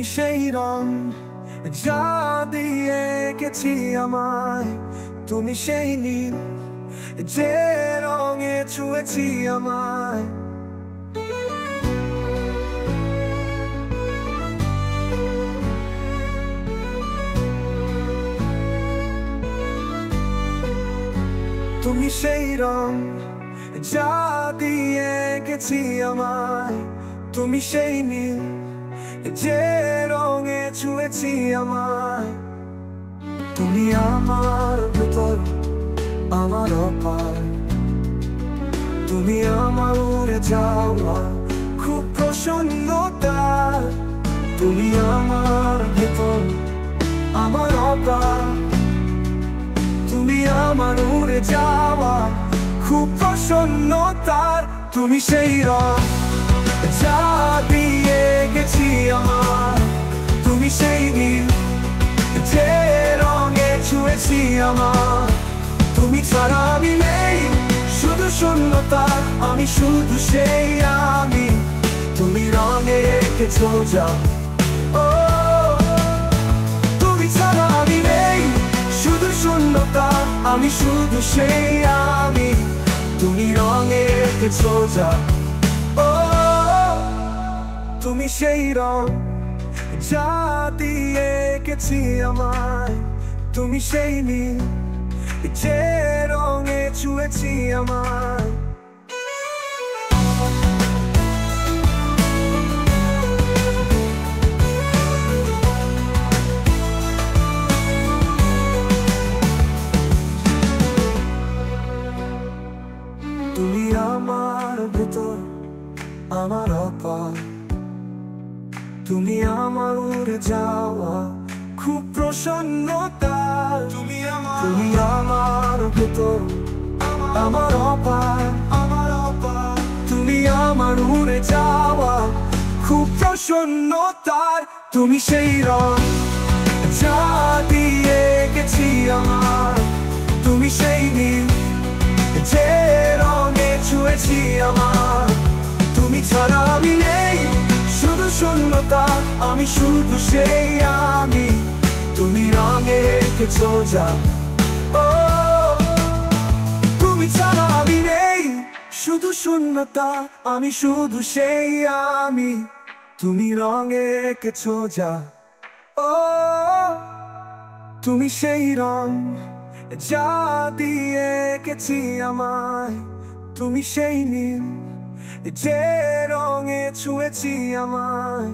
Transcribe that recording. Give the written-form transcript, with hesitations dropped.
সেই রং যা দিয়ে এঁকেছি আমায়, তুমি সেই নীল যে রঙে ছুঁয়েছি আমায়। তুমি সেই রং যা দিয়ে এঁকেছি আমায়, তুমি সেই নীল যে রঙে ছুঁয়েছি আমায়। তুমি আমার ভেতর, আমার অপার, তুমি আমার উড়ে যাওয়া খুব প্রসন্নতা। তুমি আমার ভেতর, আমার অপার, তুমি আমার উড়ে যাওয়া খুব প্রসন্নতার। তুমি সেই রং যা দিয়ে গেছি আমার, তুমি সেই নীল যে রঙে ছুঁয়েছি আমার। তুমি ছাড়া আমি নেই, শুধু শূন্যতা, আমি শুধু সেই আমি। তুমি রঙে এঁকেছো যা, ও তুমি ছাড়া আমি নেই, শুধু শূন্যতা, আমি শুধু সেই আমি। তুমি রঙে এঁকেছো যা, ও তুমি সেই রং যা দিয়ে এঁকেছি আমায়, তুমি সেই নীল যে রঙে ছুঁয়েছি আমায়। তুমি আমার ভেতর, আমার অপার, তুমি আমার উড়ে যাওয়া খুব প্রসন্নতা। তুমি আমার ভেতর, আমার অপার, আমার অপার, তুমি আমার উড়ে যাওয়া খুব প্রসন্নতার। তুমি সেই রং যা দিয়ে গেছি আমার, তুমি সেই নীল যে রঙে ছুঁয়েছি আমার। তুমি ছাড়া আমি নেই, শুধু শূন্যতা, আমি শুধু সেই আমি। তুমি রঙে এঁকেছো যা, ও তুমি ছাড়া আমি নেই, শুধু শূন্যতা, আমি শুধু সেই আমি। তুমি রঙে এঁকেছো যা, ও তুমি সেই রং যা দিয়ে এঁকেছি আমায়, তুমি সেই নীল যে রঙে ছুঁয়েছি আমায়।